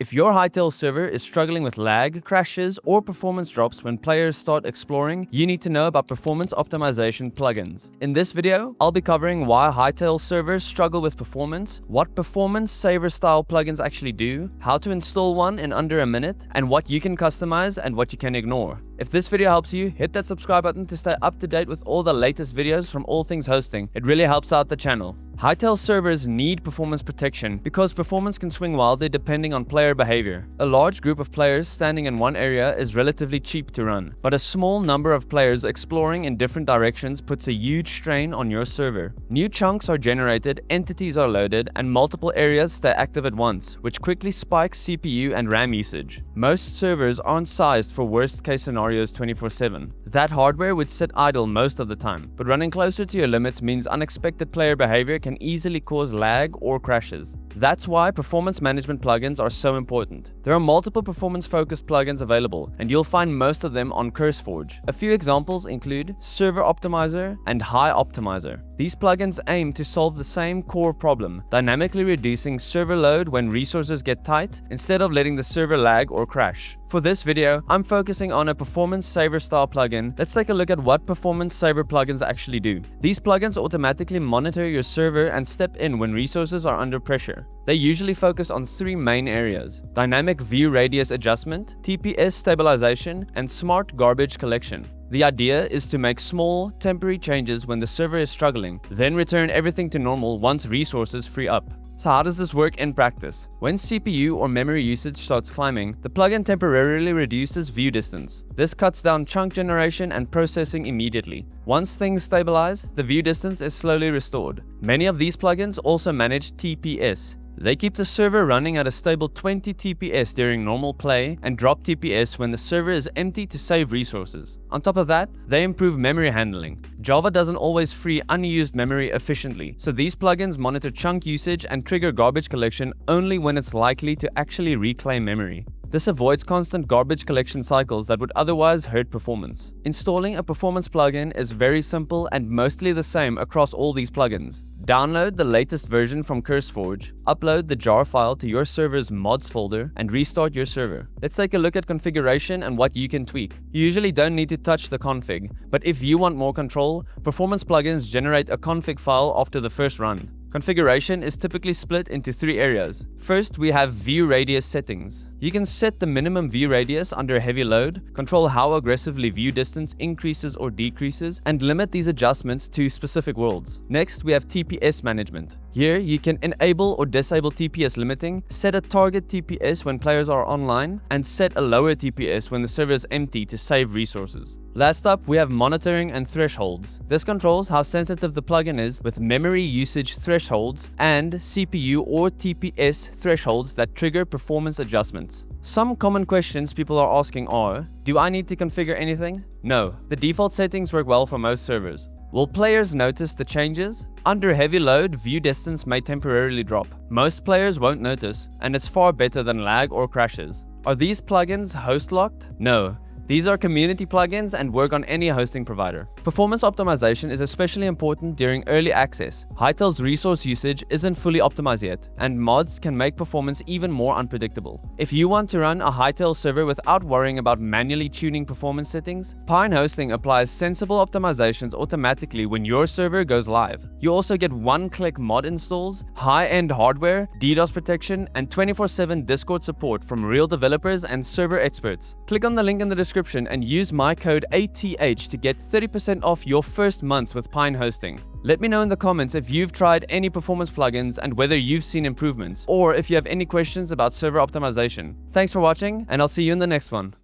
If your Hytale server is struggling with lag, crashes, or performance drops when players start exploring, you need to know about performance optimization plugins. In this video, I'll be covering why Hytale servers struggle with performance, what performance saver style plugins actually do, how to install one in under a minute, and what you can customize and what you can ignore. If this video helps you, hit that subscribe button to stay up to date with all the latest videos from all things hosting. It really helps out the channel. Hytale servers need performance protection because performance can swing wildly depending on player behavior. A large group of players standing in one area is relatively cheap to run, but a small number of players exploring in different directions puts a huge strain on your server. New chunks are generated, entities are loaded, and multiple areas stay active at once, which quickly spikes CPU and RAM usage. Most servers aren't sized for worst-case scenarios 24/7. That hardware would sit idle most of the time, but running closer to your limits means unexpected player behavior can easily cause lag or crashes. That's why performance management plugins are so important. There are multiple performance-focused plugins available, and you'll find most of them on CurseForge. A few examples include Server Optimizer and High Optimizer. These plugins aim to solve the same core problem, dynamically reducing server load when resources get tight instead of letting the server lag or crash. For this video, I'm focusing on a performance saver style plugin. Let's take a look at what performance saver plugins actually do. These plugins automatically monitor your server and step in when resources are under pressure. They usually focus on three main areas: dynamic view radius adjustment, TPS stabilization, and smart garbage collection. The idea is to make small, temporary changes when the server is struggling, then return everything to normal once resources free up. So how does this work in practice? When CPU or memory usage starts climbing, the plugin temporarily reduces view distance. This cuts down chunk generation and processing immediately. Once things stabilize, the view distance is slowly restored. Many of these plugins also manage TPS. They keep the server running at a stable 20 TPS during normal play and drop TPS when the server is empty to save resources. On top of that, they improve memory handling. Java doesn't always free unused memory efficiently, so these plugins monitor chunk usage and trigger garbage collection only when it's likely to actually reclaim memory. This avoids constant garbage collection cycles that would otherwise hurt performance. Installing a performance plugin is very simple and mostly the same across all these plugins. Download the latest version from CurseForge, upload the jar file to your server's mods folder, and restart your server. Let's take a look at configuration and what you can tweak. You usually don't need to touch the config, but if you want more control, performance plugins generate a config file after the first run. Configuration is typically split into three areas. First, we have view radius settings. You can set the minimum view radius under heavy load, control how aggressively view distance increases or decreases, and limit these adjustments to specific worlds. Next, we have TPS management. Here, you can enable or disable TPS limiting, set a target TPS when players are online, and set a lower TPS when the server is empty to save resources. Last up, we have monitoring and thresholds. This controls how sensitive the plugin is with memory usage thresholds and CPU or TPS thresholds that trigger performance adjustments. Some common questions people are asking are, do I need to configure anything? No, the default settings work well for most servers. Will players notice the changes? Under heavy load, view distance may temporarily drop. Most players won't notice, and it's far better than lag or crashes. Are these plugins host locked? No. These are community plugins and work on any hosting provider. Performance optimization is especially important during early access. Hytale's resource usage isn't fully optimized yet, and mods can make performance even more unpredictable. If you want to run a Hytale server without worrying about manually tuning performance settings, Pine Hosting applies sensible optimizations automatically when your server goes live. You also get one-click mod installs, high-end hardware, DDoS protection, and 24/7 Discord support from real developers and server experts. Click on the link in the description and use my code ATH to get 30% off your first month with Pine Hosting. Let me know in the comments if you've tried any performance plugins and whether you've seen improvements, or if you have any questions about server optimization. Thanks for watching, and I'll see you in the next one.